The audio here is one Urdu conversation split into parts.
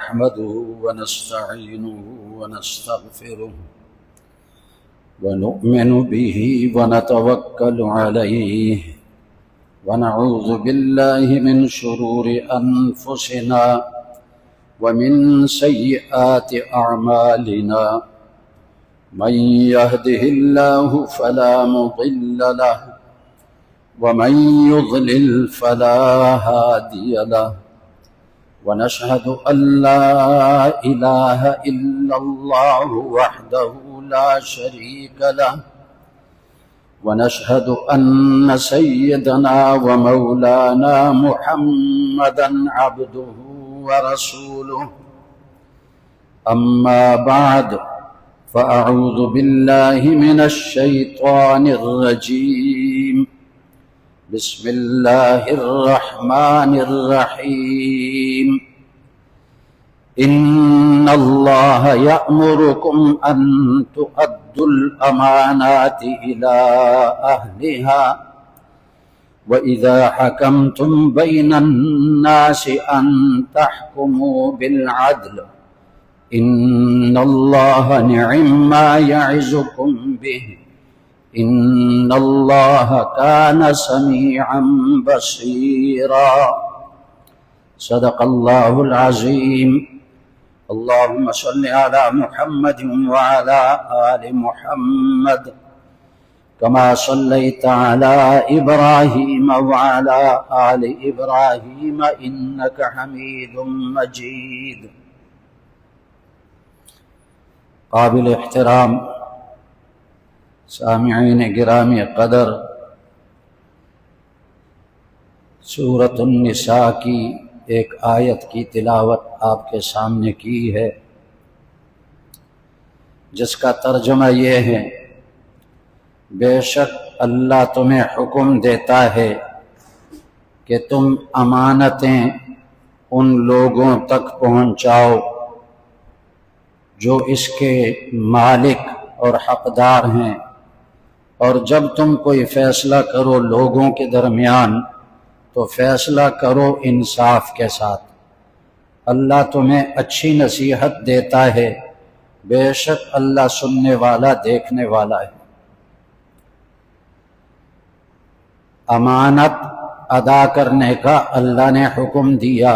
نحمده ونستعينه ونستغفره ونؤمن به ونتوكل عليه ونعوذ بالله من شرور أنفسنا ومن سيئات أعمالنا من يهده الله فلا مضل له ومن يضلل فلا هادي له ونشهد أن لا إله إلا الله وحده لا شريك له ونشهد أن سيدنا ومولانا محمدا عبده ورسوله أما بعد فأعوذ بالله من الشيطان الرجيم بسم الله الرحمن الرحيم إن الله يأمركم أن تؤدوا الأمانات إلى أهلها وإذا حكمتم بين الناس أن تحكموا بالعدل إن الله نعم ما يعظكم به إن الله كان سميعا بصيرا صدق الله العظيم اللهم صل على محمد وعلى آل محمد كما صليت على إبراهيم وعلى آل إبراهيم إنك حميد مجيد. قابل احترام سامعین گرامی قدر، سورۃ النساء کی ایک آیت کی تلاوت آپ کے سامنے کی ہے، جس کا ترجمہ یہ ہے: بے شک اللہ تمہیں حکم دیتا ہے کہ تم امانتیں ان لوگوں تک پہنچاؤ جو اس کے مالک اور حقدار ہیں، اور جب تم کوئی فیصلہ کرو لوگوں کے درمیان تو فیصلہ کرو انصاف کے ساتھ۔ اللہ تمہیں اچھی نصیحت دیتا ہے، بے شک اللہ سننے والا دیکھنے والا ہے۔ امانت ادا کرنے کا اللہ نے حکم دیا۔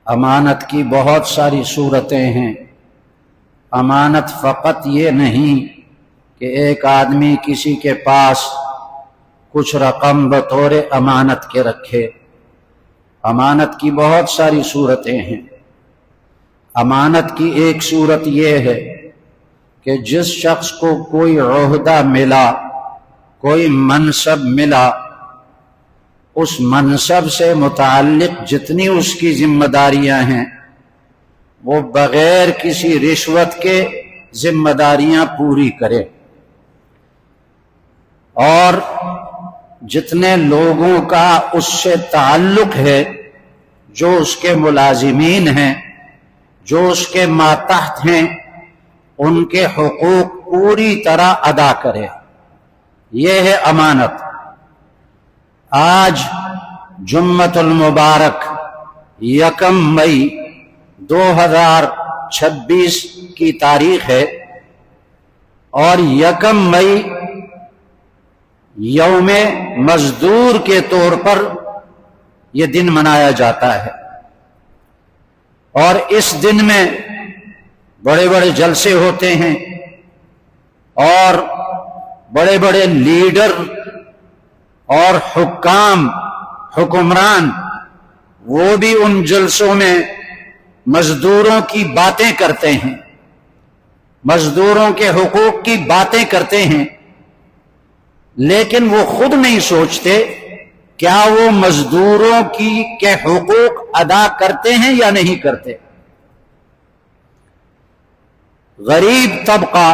امانت کی بہت ساری صورتیں ہیں۔ امانت فقط یہ نہیں کہ ایک آدمی کسی کے پاس کچھ رقم بطور امانت کے رکھے۔ امانت کی بہت ساری صورتیں ہیں۔ امانت کی ایک صورت یہ ہے کہ جس شخص کو کوئی عہدہ ملا، کوئی منصب ملا، اس منصب سے متعلق جتنی اس کی ذمہ داریاں ہیں وہ بغیر کسی رشوت کے ذمہ داریاں پوری کرے، اور جتنے لوگوں کا اس سے تعلق ہے، جو اس کے ملازمین ہیں، جو اس کے ماتحت ہیں، ان کے حقوق پوری طرح ادا کرے۔ یہ ہے امانت۔ آج جمعۃ المبارک 1 مئی 2026 کی تاریخ ہے، اور 1 مئی یوم مزدور کے طور پر یہ دن منایا جاتا ہے، اور اس دن میں بڑے بڑے جلسے ہوتے ہیں، اور بڑے بڑے لیڈر اور حکام، حکمران، وہ بھی ان جلسوں میں مزدوروں کی باتیں کرتے ہیں، مزدوروں کے حقوق کی باتیں کرتے ہیں، لیکن وہ خود نہیں سوچتے کیا وہ مزدوروں کے حقوق ادا کرتے ہیں یا نہیں کرتے۔ غریب طبقہ،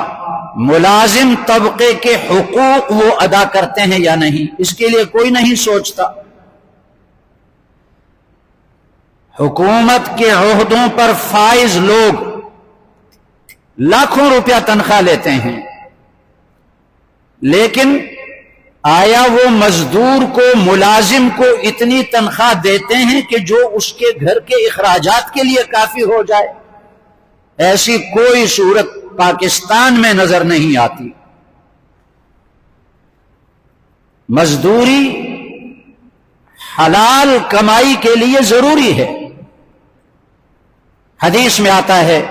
ملازم طبقے کے حقوق وہ ادا کرتے ہیں یا نہیں، اس کے لیے کوئی نہیں سوچتا۔ حکومت کے عہدوں پر فائز لوگ لاکھوں روپیہ تنخواہ لیتے ہیں، لیکن آیا وہ مزدور کو ملازم کو اتنی تنخواہ دیتے ہیں کہ جو اس کے گھر کے اخراجات کے لیے کافی ہو جائے؟ ایسی کوئی صورت پاکستان میں نظر نہیں آتی۔ مزدوری حلال کمائی کے لیے ضروری ہے۔ حدیث میں آتا ہے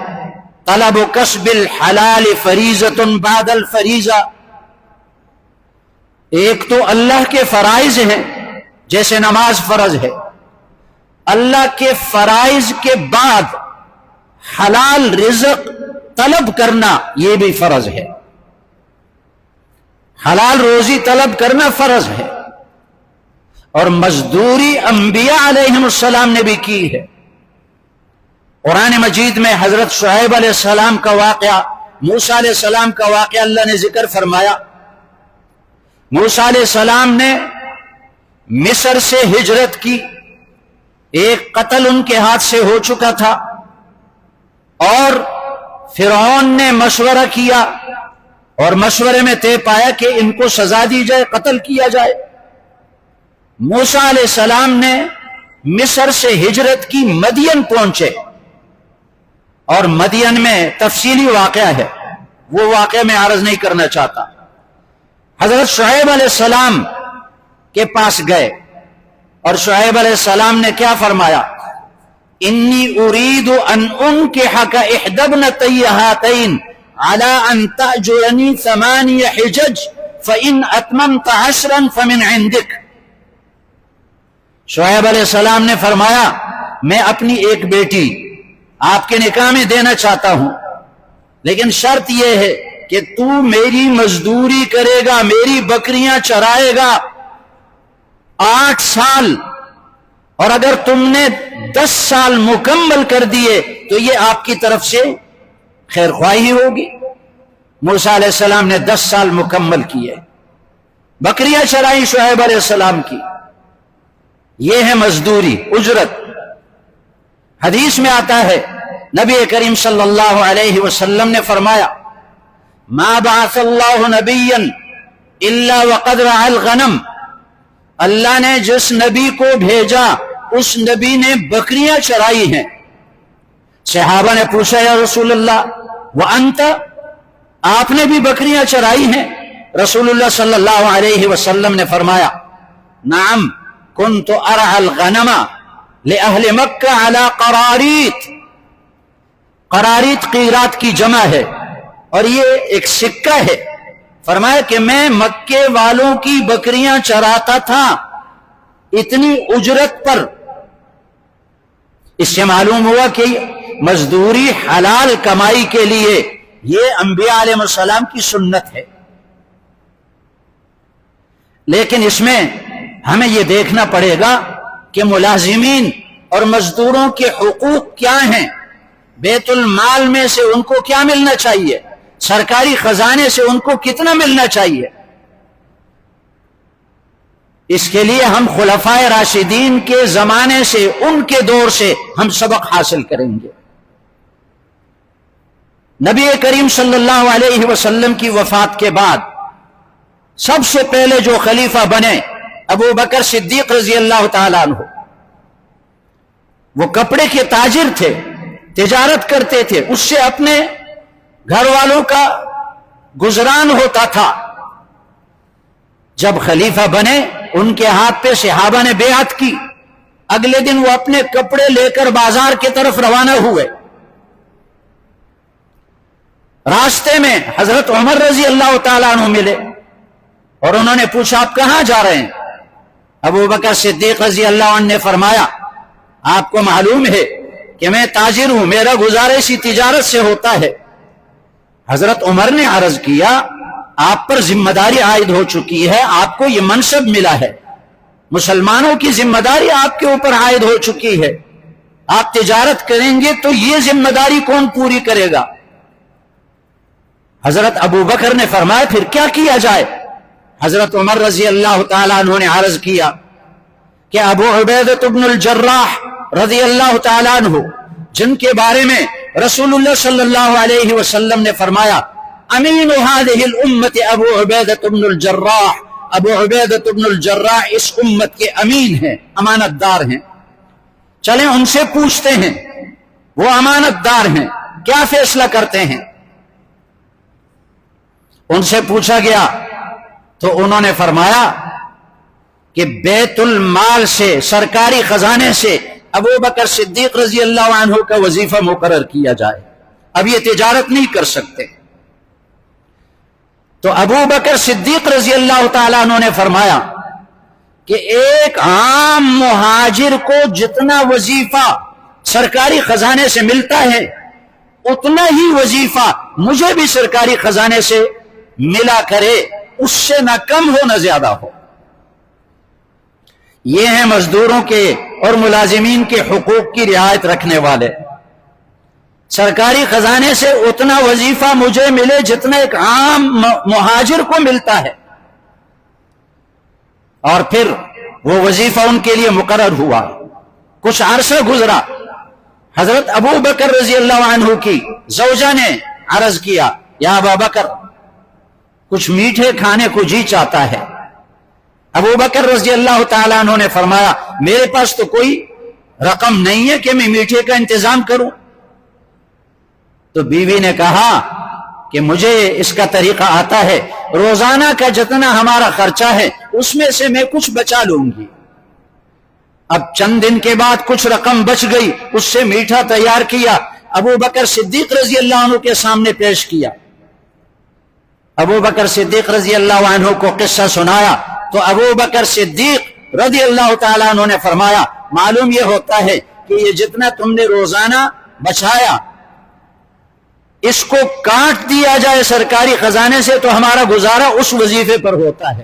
طلب کسب الحلال فریضۃ بعد الفریضہ۔ ایک تو اللہ کے فرائض ہیں، جیسے نماز فرض ہے، اللہ کے فرائض کے بعد حلال رزق طلب کرنا یہ بھی فرض ہے۔ حلال روزی طلب کرنا فرض ہے، اور مزدوری انبیاء علیہم السلام نے بھی کی ہے۔ قرآن مجید میں حضرت شعیب علیہ السلام کا واقعہ، موسیٰ علیہ السلام کا واقعہ اللہ نے ذکر فرمایا۔ موسیٰ علیہ السلام نے مصر سے ہجرت کی، ایک قتل ان کے ہاتھ سے ہو چکا تھا، اور فرعون نے مشورہ کیا اور مشورے میں طے پایا کہ ان کو سزا دی جائے، قتل کیا جائے۔ موسیٰ علیہ السلام نے مصر سے ہجرت کی، مدین پہنچے، اور مدین میں تفصیلی واقعہ ہے، وہ واقعہ میں عرض نہیں کرنا چاہتا۔ حضرت شعیب علیہ السلام کے پاس گئے، اور شعیب علیہ السلام نے کیا فرمایا؟ انی ارید ان انکحک احدی ابنتی ہاتین علی ان تأجرنی 8 حجج فإن اتممت 10 فمن عندک۔ شعیب علیہ السلام نے فرمایا میں اپنی ایک بیٹی آپ کے نکاح میں دینا چاہتا ہوں، لیکن شرط یہ ہے کہ تو میری مزدوری کرے گا، میری بکریاں چرائے گا 8 سال، اور اگر تم نے 10 سال مکمل کر دیے تو یہ آپ کی طرف سے خیر خواہی ہوگی۔ موسیٰ علیہ السلام نے 10 سال مکمل کیے، بکریاں چرائی شعیب علیہ السلام کی۔ یہ ہے مزدوری، اجرت۔ حدیث میں آتا ہے نبی کریم صلی اللہ علیہ وسلم نے فرمایا ما بعث اللہ نبیا الا وقد رعى الغنم۔ اللہ نے جس نبی کو بھیجا اس نبی نے بکریاں چرائی ہیں۔ صحابہ نے پوچھا یا رسول اللہ وانت، آپ نے بھی بکریاں چرائی ہیں؟ رسول اللہ صلی اللہ علیہ وسلم نے فرمایا نعم كنت ارعى الغنم لأہل مکہ على قراریت۔ قراریت قیرات کی جمع ہے، اور یہ ایک سکہ ہے۔ فرمایا کہ میں مکے والوں کی بکریاں چراتا تھا اتنی اجرت پر۔ اس سے معلوم ہوا کہ مزدوری حلال کمائی کے لیے یہ انبیاء علیہ السلام کی سنت ہے۔ لیکن اس میں ہمیں یہ دیکھنا پڑے گا کہ ملازمین اور مزدوروں کے حقوق کیا ہیں، بیت المال میں سے ان کو کیا ملنا چاہیے، سرکاری خزانے سے ان کو کتنا ملنا چاہیے۔ اس کے لیے ہم خلفائے راشدین کے زمانے سے، ان کے دور سے ہم سبق حاصل کریں گے۔ نبی کریم صلی اللہ علیہ وسلم کی وفات کے بعد سب سے پہلے جو خلیفہ بنے ابو بکر صدیق رضی اللہ تعالیٰ عنہ، وہ کپڑے کے تاجر تھے، تجارت کرتے تھے، اس سے اپنے گھر والوں کا گزران ہوتا تھا۔ جب خلیفہ بنے ان کے ہاتھ پہ صحابہ نے بیعت کی، اگلے دن وہ اپنے کپڑے لے کر بازار کی طرف روانہ ہوئے۔ راستے میں حضرت عمر رضی اللہ تعالیٰ عنہ ملے، اور انہوں نے پوچھا آپ کہاں جا رہے ہیں؟ ابو بکر صدیق رضی اللہ عنہ نے فرمایا آپ کو معلوم ہے کہ میں تاجر ہوں، میرا گزارا اسی تجارت سے ہوتا ہے۔ حضرت عمر نے عرض کیا آپ پر ذمہ داری عائد ہو چکی ہے، آپ کو یہ منصب ملا ہے، مسلمانوں کی ذمہ داری آپ کے اوپر عائد ہو چکی ہے، آپ تجارت کریں گے تو یہ ذمہ داری کون پوری کرے گا؟ حضرت ابو بکر نے فرمایا پھر کیا کیا جائے؟ حضرت عمر رضی اللہ تعالیٰ عنہ نے عرض کیا کہ ابو عبیدہ بن الجراح رضی اللہ تعالیٰ عنہ، جن کے بارے میں رسول اللہ صلی اللہ علیہ وسلم نے فرمایا امین هذه الامت ابو عبیدہ بن الجراح ابو عبیدہ بن الجراح اس امت کے امین ہیں، امانت دار ہیں، چلیں ان سے پوچھتے ہیں، وہ امانت دار ہیں، کیا فیصلہ کرتے ہیں۔ ان سے پوچھا گیا تو انہوں نے فرمایا کہ بیت المال سے، سرکاری خزانے سے ابو بکر صدیق رضی اللہ عنہ کا وظیفہ مقرر کیا جائے، اب یہ تجارت نہیں کر سکتے۔ تو ابو بکر صدیق رضی اللہ تعالیٰ عنہ نے فرمایا کہ ایک عام مہاجر کو جتنا وظیفہ سرکاری خزانے سے ملتا ہے اتنا ہی وظیفہ مجھے بھی سرکاری خزانے سے ملا کرے، اس سے نہ کم ہو نہ زیادہ ہو۔ یہ ہیں مزدوروں کے اور ملازمین کے حقوق کی رعایت رکھنے والے۔ سرکاری خزانے سے اتنا وظیفہ مجھے ملے جتنا ایک عام مہاجر کو ملتا ہے، اور پھر وہ وظیفہ ان کے لیے مقرر ہوا۔ کچھ عرصہ گزرا، حضرت ابو بکر رضی اللہ عنہ کی زوجہ نے عرض کیا، یا ابا بکر کچھ میٹھے کھانے کو جی چاہتا ہے۔ ابو بکر رضی اللہ تعالیٰ عنہ نے فرمایا، میرے پاس تو کوئی رقم نہیں ہے کہ میں میٹھے کا انتظام کروں۔ تو بیوی نے کہا کہ مجھے اس کا طریقہ آتا ہے، روزانہ کا جتنا ہمارا خرچہ ہے اس میں سے میں کچھ بچا لوں گی۔ اب چند دن کے بعد کچھ رقم بچ گئی، اس سے میٹھا تیار کیا، ابو بکر صدیق رضی اللہ عنہ کے سامنے پیش کیا۔ ابو بکر صدیق رضی اللہ عنہ کو قصہ سنایا تو ابو بکر صدیق رضی اللہ تعالیٰ عنہ نے فرمایا، معلوم یہ ہوتا ہے کہ یہ جتنا تم نے روزانہ بچایا اس کو کاٹ دیا جائے سرکاری خزانے سے تو ہمارا گزارا اس وظیفے پر ہوتا ہے۔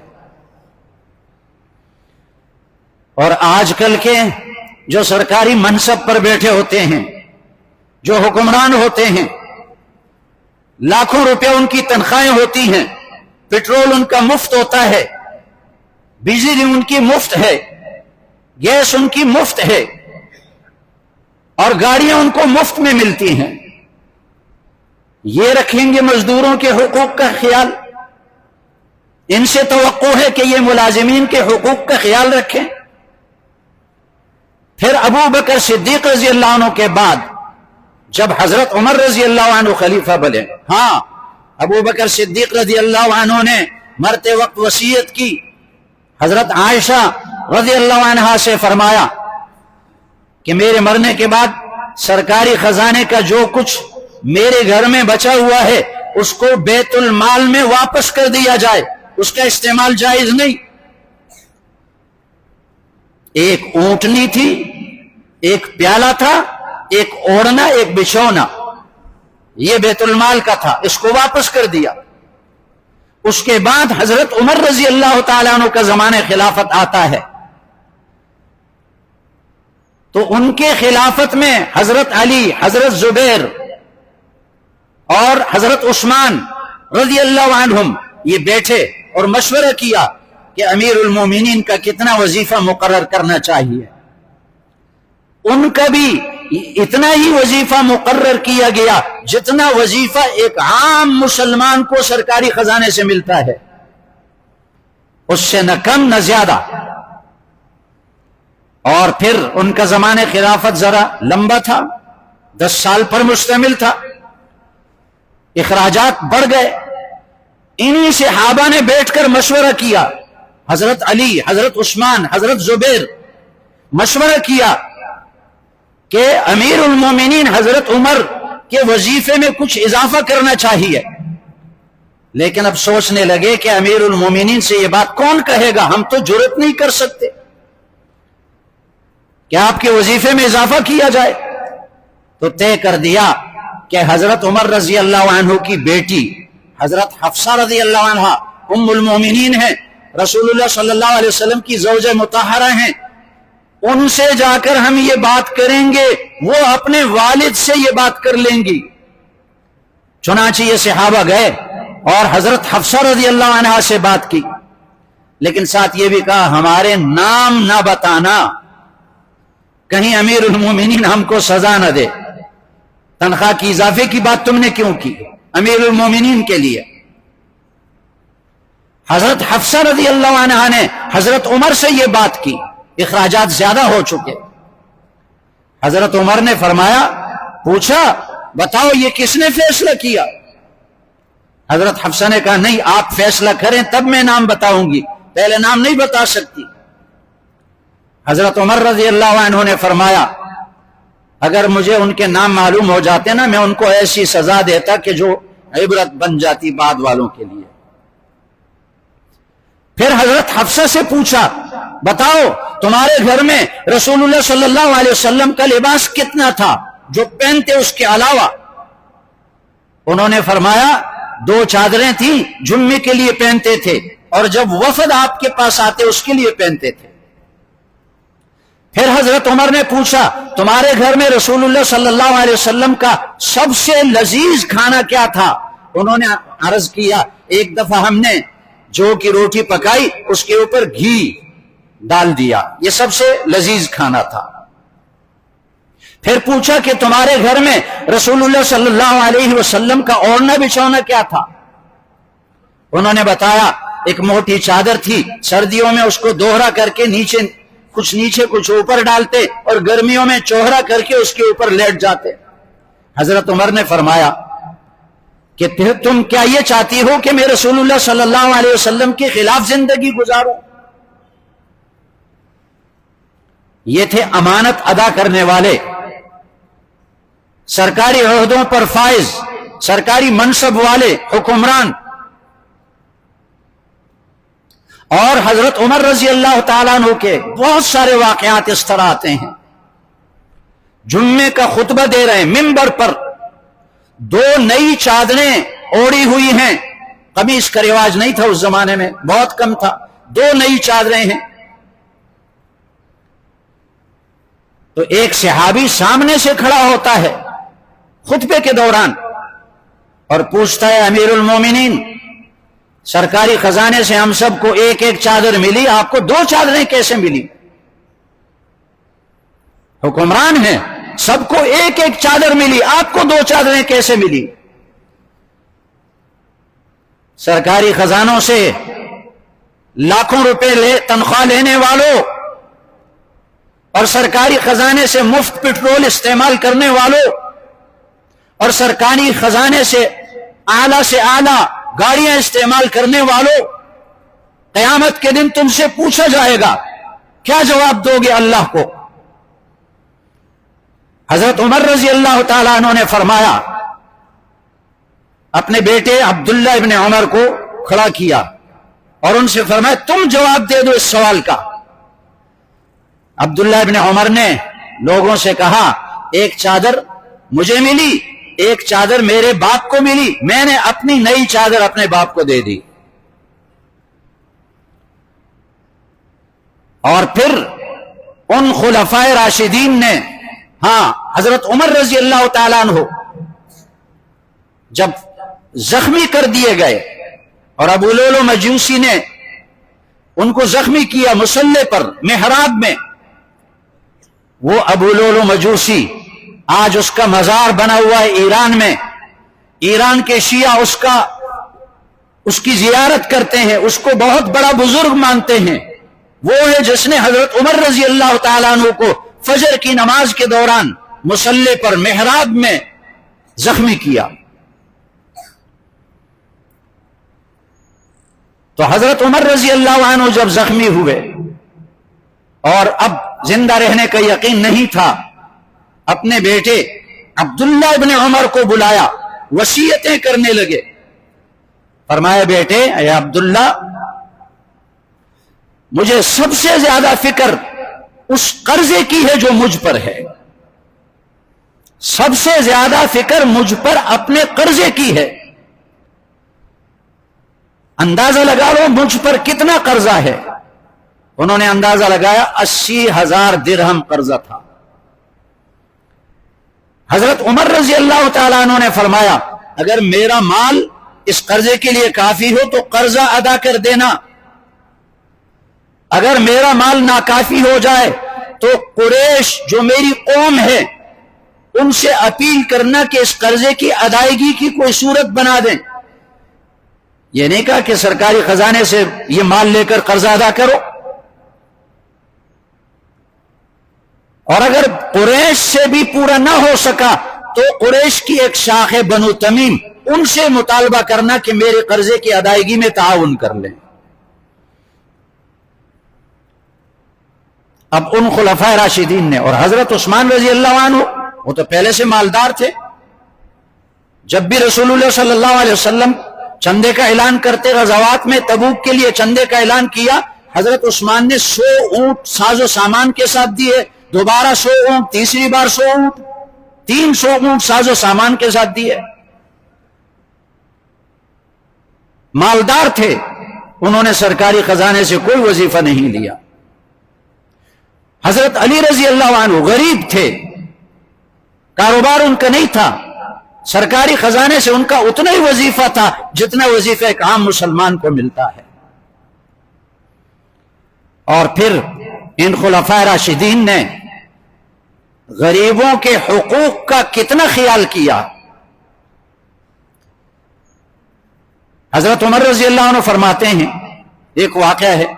اور آج کل کے جو سرکاری منصب پر بیٹھے ہوتے ہیں، جو حکمران ہوتے ہیں، لاکھوں روپے ان کی تنخواہیں ہوتی ہیں، پیٹرول ان کا مفت ہوتا ہے، بجلی ان کی مفت ہے، گیس ان کی مفت ہے، اور گاڑیاں ان کو مفت میں ملتی ہیں۔ یہ رکھیں گے مزدوروں کے حقوق کا خیال؟ ان سے توقع ہے کہ یہ ملازمین کے حقوق کا خیال رکھیں۔ پھر ابو بکر صدیق رضی اللہ عنہ کے بعد جب حضرت عمر رضی اللہ عنہ خلیفہ بنے، ہاں ابو بکر صدیق رضی اللہ عنہ نے مرتے وقت وصیت کی، حضرت عائشہ رضی اللہ عنہا سے فرمایا کہ میرے مرنے کے بعد سرکاری خزانے کا جو کچھ میرے گھر میں بچا ہوا ہے اس کو بیت المال میں واپس کر دیا جائے، اس کا استعمال جائز نہیں۔ ایک اونٹنی تھی، ایک پیالہ تھا، ایک اوڑھنا، ایک بچھونا، یہ بیت المال کا تھا، اس کو واپس کر دیا۔ اس کے بعد حضرت عمر رضی اللہ تعالیٰ عنہ کا زمانہ خلافت آتا ہے، تو ان کے خلافت میں حضرت علی، حضرت زبیر اور حضرت عثمان رضی اللہ عنہم یہ بیٹھے اور مشورہ کیا کہ امیر المومنین کا کتنا وظیفہ مقرر کرنا چاہیے۔ ان کا بھی اتنا ہی وظیفہ مقرر کیا گیا جتنا وظیفہ ایک عام مسلمان کو سرکاری خزانے سے ملتا ہے، اس سے نہ کم نہ زیادہ۔ اور پھر ان کا زمانہ خلافت ذرا لمبا تھا، 10 سال پر مشتمل تھا، اخراجات بڑھ گئے۔ انہی صحابہ نے بیٹھ کر مشورہ کیا، حضرت علی، حضرت عثمان، حضرت زبیر مشورہ کیا کہ امیر المومنین حضرت عمر کے وظیفے میں کچھ اضافہ کرنا چاہیے، لیکن اب سوچنے لگے کہ امیر المومنین سے یہ بات کون کہے گا، ہم تو جرأت نہیں کر سکتے کہ آپ کے وظیفے میں اضافہ کیا جائے۔ تو طے کر دیا کہ حضرت عمر رضی اللہ عنہ کی بیٹی حضرت حفصہ رضی اللہ عنہ ام المومنین ہیں، رسول اللہ صلی اللہ علیہ وسلم کی زوجہ مطہرہ ہیں، ان سے جا کر ہم یہ بات کریں گے، وہ اپنے والد سے یہ بات کر لیں گی۔ چنانچہ یہ صحابہ گئے اور حضرت حفصہ رضی اللہ عنہ سے بات کی، لیکن ساتھ یہ بھی کہا ہمارے نام نہ بتانا، کہیں امیر المومنین ہم کو سزا نہ دے، تنخواہ کی اضافے کی بات تم نے کیوں کی امیر المومنین کے لیے؟ حضرت حفصہ رضی اللہ عنہا نے حضرت عمر سے یہ بات کی، اخراجات زیادہ ہو چکے۔ حضرت عمر نے فرمایا، پوچھا بتاؤ یہ کس نے فیصلہ کیا؟ حضرت حفصہ نے کہا نہیں، آپ فیصلہ کریں تب میں نام بتاؤں گی، پہلے نام نہیں بتا سکتی۔ حضرت عمر رضی اللہ عنہ نے فرمایا، اگر مجھے ان کے نام معلوم ہو جاتے نا، میں ان کو ایسی سزا دیتا کہ جو عبرت بن جاتی بعد والوں کے لیے۔ پھر حضرت حفصہ سے پوچھا، بتاؤ تمہارے گھر میں رسول اللہ صلی اللہ علیہ وسلم کا لباس کتنا تھا جو پہنتے اس کے علاوہ؟ انہوں نے فرمایا 2 چادریں تھیں، جمعے کے لیے پہنتے تھے اور جب وفد آپ کے پاس آتے اس کے لیے پہنتے تھے۔ پھر حضرت عمر نے پوچھا، تمہارے گھر میں رسول اللہ صلی اللہ علیہ وسلم کا سب سے لذیذ کھانا کیا تھا؟ انہوں نے عرض کیا، ایک دفعہ ہم نے جو کی روٹی پکائی اس کے اوپر گھی ڈال دیا، یہ سب سے لذیذ کھانا تھا۔ پھر پوچھا کہ تمہارے گھر میں رسول اللہ صلی اللہ علیہ وسلم کا اوڑھنا بچھونا کیا تھا؟ انہوں نے بتایا ایک موٹی چادر تھی، سردیوں میں اس کو دوہرا کر کے نیچے کچھ اوپر ڈالتے اور گرمیوں میں چوہرا کر کے اس کے اوپر لیٹ جاتے۔ حضرت عمر نے فرمایا کہ پھر تم کیا یہ چاہتی ہو کہ میں رسول اللہ صلی اللہ علیہ وسلم کے خلاف زندگی گزاروں؟ یہ تھے امانت ادا کرنے والے، سرکاری عہدوں پر فائز، سرکاری منصب والے حکمران۔ اور حضرت عمر رضی اللہ تعالیٰ عنہ کے بہت سارے واقعات اس طرح آتے ہیں۔ جمعے کا خطبہ دے رہے ہیں، منبر پر 2 نئی چادریں اوڑھی ہوئی ہیں، قمیص کا رواج نہیں تھا اس زمانے میں، بہت کم تھا، 2 نئی چادریں ہیں۔ تو ایک صحابی سامنے سے کھڑا ہوتا ہے خطبے کے دوران اور پوچھتا ہے، امیر المومنین سرکاری خزانے سے ہم سب کو ایک ایک چادر ملی، آپ کو 2 چادریں کیسے ملی؟ حکمران ہیں، سب کو ایک ایک چادر ملی، آپ کو 2 چادریں کیسے ملی؟ سرکاری خزانوں سے لاکھوں روپے تنخواہ لینے والوں اور سرکاری خزانے سے مفت پٹرول استعمال کرنے والوں اور سرکاری خزانے سے اعلیٰ گاڑیاں استعمال کرنے والوں، قیامت کے دن تم سے پوچھا جائے گا، کیا جواب دو گے اللہ کو؟ حضرت عمر رضی اللہ تعالیٰ عنہ نے فرمایا، اپنے بیٹے عبداللہ ابن عمر کو کھڑا کیا اور ان سے فرمایا تم جواب دے دو اس سوال کا۔ عبداللہ ابن عمر نے لوگوں سے کہا، ایک چادر مجھے ملی، ایک چادر میرے باپ کو ملی، میں نے اپنی نئی چادر اپنے باپ کو دے دی۔ اور پھر ان خلفائے راشدین نے، حضرت عمر رضی اللہ تعالیٰ عنہ جب زخمی کر دیے گئے اور ابو لولو مجوسی نے ان کو زخمی کیا مصلی پر محراب میں، وہ ابو لولو مجوسی آج اس کا مزار بنا ہوا ہے ایران میں، ایران کے شیعہ اس کی زیارت کرتے ہیں، اس کو بہت بڑا بزرگ مانتے ہیں۔ وہ ہے جس نے حضرت عمر رضی اللہ تعالیٰ عنہ کو فجر کی نماز کے دوران مصلی پر محراب میں زخمی کیا۔ تو حضرت عمر رضی اللہ عنہ جب زخمی ہوئے اور اب زندہ رہنے کا یقین نہیں تھا، اپنے بیٹے عبداللہ ابن عمر کو بلایا، وصیتیں کرنے لگے۔ فرمایا، بیٹے اے عبداللہ، مجھے سب سے زیادہ فکر اس قرضے کی ہے جو مجھ پر ہے، سب سے زیادہ فکر مجھ پر اپنے قرضے کی ہے۔ اندازہ لگا لو مجھ پر کتنا قرضہ ہے۔ انہوں نے اندازہ لگایا 80,000 درہم قرضہ تھا۔ حضرت عمر رضی اللہ تعالیٰ عنہ نے فرمایا، اگر میرا مال اس قرضے کے لیے کافی ہو تو قرضہ ادا کر دینا، اگر میرا مال ناکافی ہو جائے تو قریش جو میری قوم ہے ان سے اپیل کرنا کہ اس قرضے کی ادائیگی کی کوئی صورت بنا دیں۔ یہ نہیں کہا کہ سرکاری خزانے سے یہ مال لے کر قرض ادا کرو. اور اگر قریش سے بھی پورا نہ ہو سکا تو قریش کی ایک شاخ ہے بنو تمیم، ان سے مطالبہ کرنا کہ میرے قرضے کی ادائیگی میں تعاون کر لیں. اب ان خلفاء راشدین نے، اور حضرت عثمان رضی اللہ عنہ وہ تو پہلے سے مالدار تھے، جب بھی رسول اللہ صلی اللہ علیہ وسلم چندے کا اعلان کرتے، غزوات میں تبوک کے لیے چندے کا اعلان کیا، حضرت عثمان نے 100 اونٹ ساز و سامان کے ساتھ دیے، دوبارہ 100 اونٹ، تیسری بار 100 اونٹ، 300 اونٹ ساز و سامان کے ساتھ دیے. مالدار تھے، انہوں نے سرکاری خزانے سے کوئی وظیفہ نہیں لیا. حضرت علی رضی اللہ عنہ غریب تھے، کاروبار ان کا نہیں تھا، سرکاری خزانے سے ان کا اتنا ہی وظیفہ تھا جتنا وظیفہ ایک عام مسلمان کو ملتا ہے. اور پھر ان خلفاء راشدین نے غریبوں کے حقوق کا کتنا خیال کیا. حضرت عمر رضی اللہ عنہ فرماتے ہیں، ایک واقعہ ہے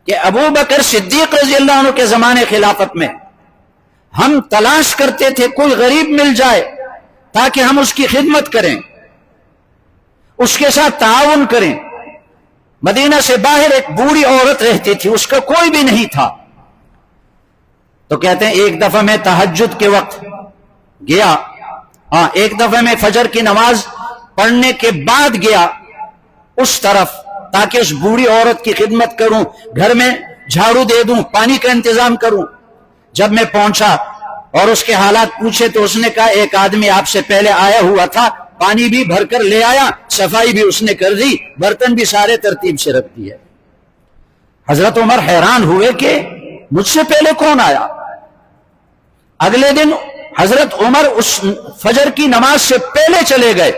کہ ابو بکر صدیق رضی اللہ عنہ کے زمانے خلافت میں ہم تلاش کرتے تھے کوئی غریب مل جائے تاکہ ہم اس کی خدمت کریں، اس کے ساتھ تعاون کریں. مدینہ سے باہر ایک بوڑھی عورت رہتی تھی، اس کا کوئی بھی نہیں تھا. تو کہتے ہیں ایک دفعہ میں تہجد کے وقت گیا، ایک دفعہ میں فجر کی نماز پڑھنے کے بعد گیا اس طرف تاکہ اس بوڑھی عورت کی خدمت کروں، گھر میں جھاڑو دے دوں، پانی کا انتظام کروں. جب میں پہنچا اور اس کے حالات پوچھے تو اس نے کہا ایک آدمی آپ سے پہلے آیا ہوا تھا، پانی بھی بھر کر لے آیا، صفائی بھی اس نے کر دی، برتن بھی سارے ترتیب سے رکھ دیے. حضرت عمر حیران ہوئے کہ مجھ سے پہلے کون آیا. اگلے دن حضرت عمر اس فجر کی نماز سے پہلے چلے گئے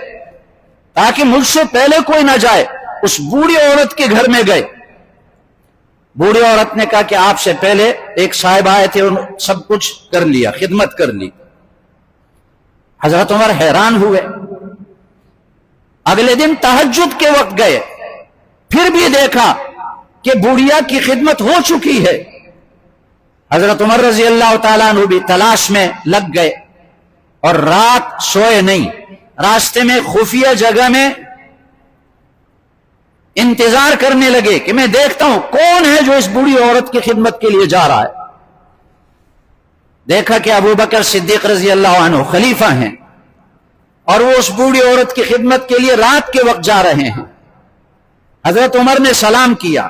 تاکہ مجھ سے پہلے کوئی نہ جائے، اس بوڑھی عورت کے گھر میں گئے. بوڑھی عورت نے کہا کہ آپ سے پہلے ایک صاحب آئے تھے، سب کچھ کر لیا، خدمت کر لی. حضرت عمر حیران ہوئے. اگلے دن تہجد کے وقت گئے، پھر بھی دیکھا کہ بوڑھیا کی خدمت ہو چکی ہے. حضرت عمر رضی اللہ تعالیٰ عنہ بھی تلاش میں لگ گئے اور رات سوئے نہیں، راستے میں خفیہ جگہ میں انتظار کرنے لگے کہ میں دیکھتا ہوں کون ہے جو اس بوڑھی عورت کی خدمت کے لیے جا رہا ہے. دیکھا کہ ابو بکر صدیق رضی اللہ عنہ خلیفہ ہیں اور وہ اس بوڑھی عورت کی خدمت کے لیے رات کے وقت جا رہے ہیں. حضرت عمر نے سلام کیا،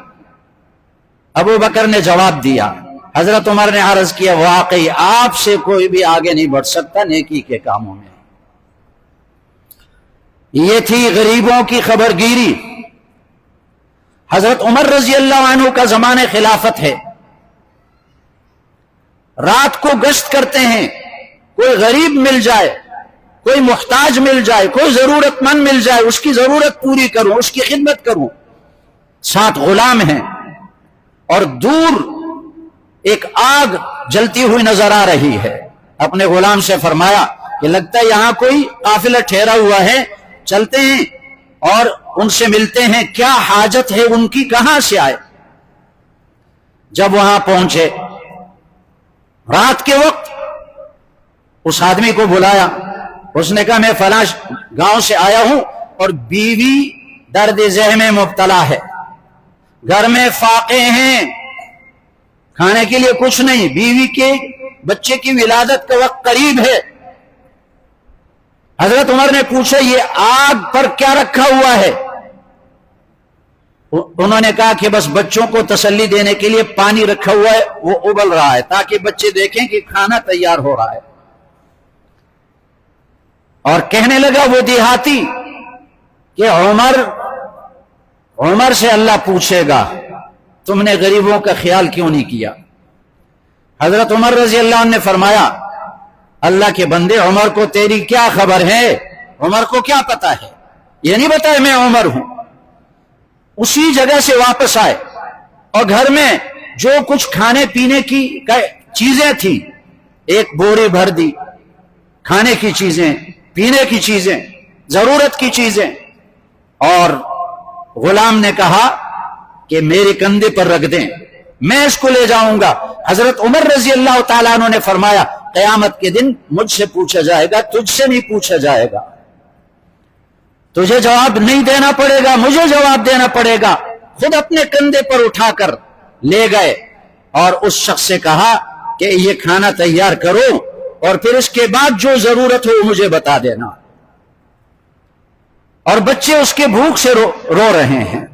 ابو بکر نے جواب دیا. حضرت عمر نے عرض کیا واقعی آپ سے کوئی بھی آگے نہیں بڑھ سکتا نیکی کے کاموں میں. یہ تھی غریبوں کی خبر گیری. حضرت عمر رضی اللہ عنہ کا زمانہ خلافت ہے، رات کو گشت کرتے ہیں، کوئی غریب مل جائے، کوئی محتاج مل جائے، کوئی ضرورت مند مل جائے، اس کی ضرورت پوری کروں، اس کی خدمت کروں. ساتھ غلام ہیں اور دور ایک آگ جلتی ہوئی نظر آ رہی ہے. اپنے غلام سے فرمایا کہ لگتا ہے یہاں کوئی قافلہ ٹھہرا ہوا ہے، چلتے ہیں اور ان سے ملتے ہیں، کیا حاجت ہے ان کی، کہاں سے آئے. جب وہاں پہنچے رات کے وقت اس آدمی کو بلایا. اس نے کہا میں فلاں گاؤں سے آیا ہوں اور بیوی درد ذہن میں مبتلا ہے، گھر میں فاقے ہیں، کھانے کے لیے کچھ نہیں، بیوی کے بچے کی ولادت کا وقت قریب ہے. حضرت عمر نے پوچھا یہ آگ پر کیا رکھا ہوا ہے؟ انہوں نے کہا کہ بس بچوں کو تسلی دینے کے لیے پانی رکھا ہوا ہے، وہ ابل رہا ہے تاکہ بچے دیکھیں کہ کھانا تیار ہو رہا ہے. اور کہنے لگا وہ دیہاتی کہ عمر سے اللہ پوچھے گا تم نے غریبوں کا خیال کیوں نہیں کیا. حضرت عمر رضی اللہ عنہ نے فرمایا اللہ کے بندے عمر کو تیری کیا خبر ہے، عمر کو کیا پتا ہے، یہ نہیں بتایا میں عمر ہوں. اسی جگہ سے واپس آئے اور گھر میں جو کچھ کھانے پینے کی چیزیں تھی ایک بوری بھر دی، کھانے کی چیزیں، پینے کی چیزیں، ضرورت کی چیزیں. اور غلام نے کہا کہ میرے کندھے پر رکھ دیں، میں اس کو لے جاؤں گا۔ حضرت عمر رضی اللہ تعالیٰ عنہ نے فرمایا قیامت کے دن مجھ سے پوچھا جائے گا، تجھ سے نہیں پوچھا جائے گا، تجھے جواب نہیں دینا پڑے گا، مجھے جواب دینا پڑے گا۔ خود اپنے کندھے پر اٹھا کر لے گئے اور اس شخص سے کہا کہ یہ کھانا تیار کرو اور پھر اس کے بعد جو ضرورت ہو مجھے بتا دینا۔ اور بچے اس کے بھوک سے رو رہے ہیں،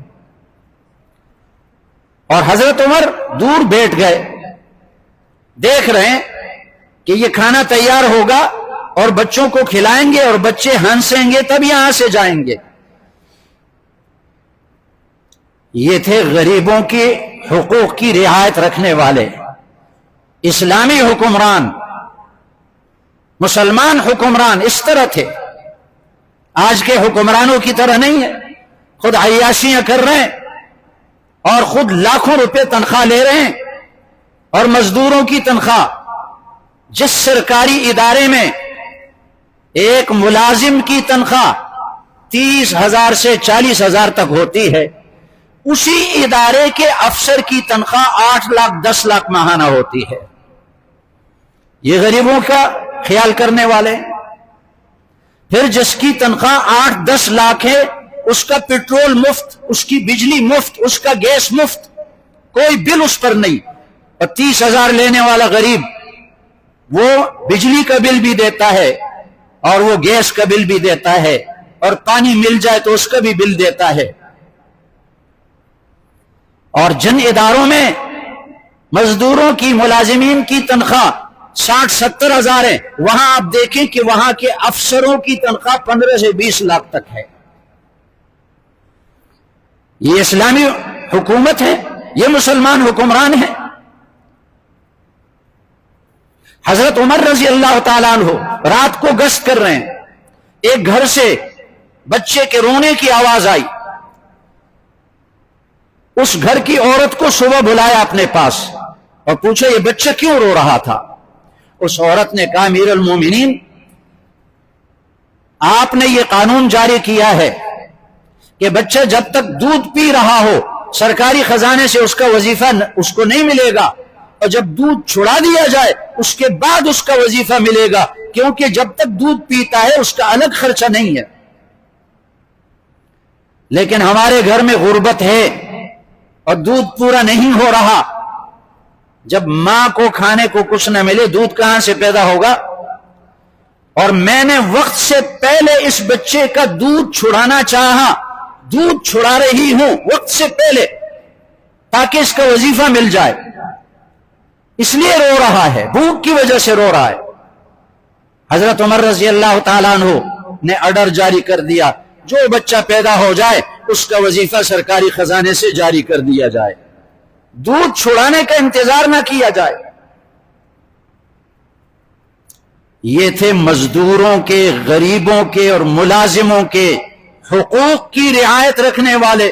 اور حضرت عمر دور بیٹھ گئے، دیکھ رہے ہیں کہ یہ کھانا تیار ہوگا اور بچوں کو کھلائیں گے اور بچے ہنسیں گے تب یہاں سے جائیں گے۔ یہ تھے غریبوں کے حقوق کی رعایت رکھنے والے اسلامی حکمران، مسلمان حکمران اس طرح تھے۔ آج کے حکمرانوں کی طرح نہیں ہے، خود عیاشیاں کر رہے ہیں اور خود لاکھوں روپے تنخواہ لے رہے ہیں، اور مزدوروں کی تنخواہ، جس سرکاری ادارے میں ایک ملازم کی تنخواہ 30,000 سے 40,000 تک ہوتی ہے، اسی ادارے کے افسر کی تنخواہ 8 لاکھ 10 لاکھ ماہانہ ہوتی ہے۔ یہ غریبوں کا خیال کرنے والے۔ پھر جس کی تنخواہ 8-10 لاکھ ہے، اس کا پیٹرول مفت، اس کی بجلی مفت، اس کا گیس مفت، کوئی بل اس پر نہیں۔ اور 30,000 لینے والا غریب وہ بجلی کا بل بھی دیتا ہے اور وہ گیس کا بل بھی دیتا ہے، اور پانی مل جائے تو اس کا بھی بل دیتا ہے۔ اور جن اداروں میں مزدوروں کی، ملازمین کی تنخواہ 60-70 ہزار ہے، وہاں آپ دیکھیں کہ وہاں کے افسروں کی تنخواہ 15 سے 20 لاکھ تک ہے۔ یہ اسلامی حکومت ہے، یہ مسلمان حکمران ہیں۔ حضرت عمر رضی اللہ تعالیٰ عنہ رات کو گشت کر رہے ہیں، ایک گھر سے بچے کے رونے کی آواز آئی۔ اس گھر کی عورت کو صبح بلایا اپنے پاس اور پوچھا یہ بچہ کیوں رو رہا تھا؟ اس عورت نے کہا امیر المومنین، آپ نے یہ قانون جاری کیا ہے کہ بچہ جب تک دودھ پی رہا ہو سرکاری خزانے سے اس کا وظیفہ اس کو نہیں ملے گا، اور جب دودھ چھڑا دیا جائے اس کے بعد اس کا وظیفہ ملے گا، کیونکہ جب تک دودھ پیتا ہے اس کا الگ خرچہ نہیں ہے۔ لیکن ہمارے گھر میں غربت ہے اور دودھ پورا نہیں ہو رہا، جب ماں کو کھانے کو کچھ نہ ملے دودھ کہاں سے پیدا ہوگا؟ اور میں نے وقت سے پہلے اس بچے کا دودھ چھڑانا چاہا، دودھ چھڑا رہی ہوں وقت سے پہلے تاکہ اس کا وظیفہ مل جائے، اس لیے رو رہا ہے، بھوک کی وجہ سے رو رہا ہے۔ حضرت عمر رضی اللہ تعالیٰ عنہ نے آرڈر جاری کر دیا، جو بچہ پیدا ہو جائے اس کا وظیفہ سرکاری خزانے سے جاری کر دیا جائے، دودھ چھڑانے کا انتظار نہ کیا جائے۔ یہ تھے مزدوروں کے، غریبوں کے اور ملازموں کے حقوق کی رعایت رکھنے والے۔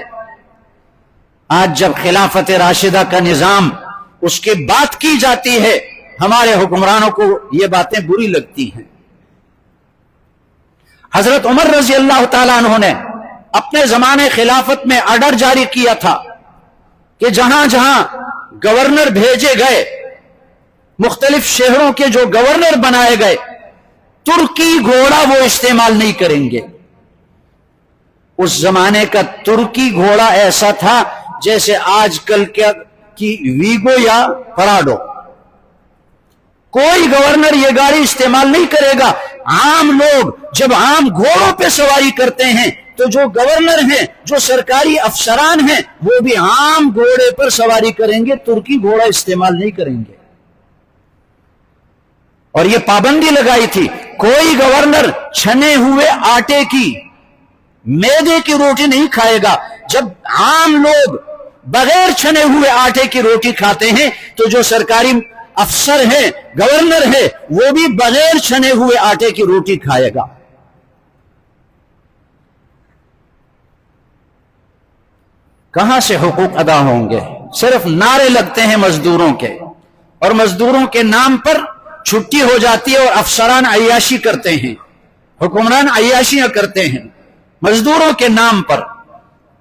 آج جب خلافت راشدہ کا نظام اس کے بات کی جاتی ہے، ہمارے حکمرانوں کو یہ باتیں بری لگتی ہیں۔ حضرت عمر رضی اللہ تعالیٰ عنہ نے اپنے زمانے خلافت میں آرڈر جاری کیا تھا کہ جہاں جہاں گورنر بھیجے گئے، مختلف شہروں کے جو گورنر بنائے گئے، ترکی گھوڑا وہ استعمال نہیں کریں گے۔ اس زمانے کا ترکی گھوڑا ایسا تھا جیسے آج کل کی ویگو یا پراڈو۔ کوئی گورنر یہ گاڑی استعمال نہیں کرے گا۔ عام لوگ جب عام گھوڑوں پہ سواری کرتے ہیں تو جو گورنر ہیں، جو سرکاری افسران ہیں، وہ بھی عام گھوڑے پر سواری کریں گے، ترکی گھوڑا استعمال نہیں کریں گے۔ اور یہ پابندی لگائی تھی، کوئی گورنر چھنے ہوئے آٹے کی، میدے کی روٹی نہیں کھائے گا۔ جب عام لوگ بغیر چھنے ہوئے آٹے کی روٹی کھاتے ہیں تو جو سرکاری افسر ہیں، گورنر ہے، وہ بھی بغیر چھنے ہوئے آٹے کی روٹی کھائے گا۔ کہاں سے حقوق ادا ہوں گے؟ صرف نعرے لگتے ہیں مزدوروں کے، اور مزدوروں کے نام پر چھٹی ہو جاتی ہے اور افسران عیاشی کرتے ہیں، حکمران عیاشیاں کرتے ہیں مزدوروں کے نام پر۔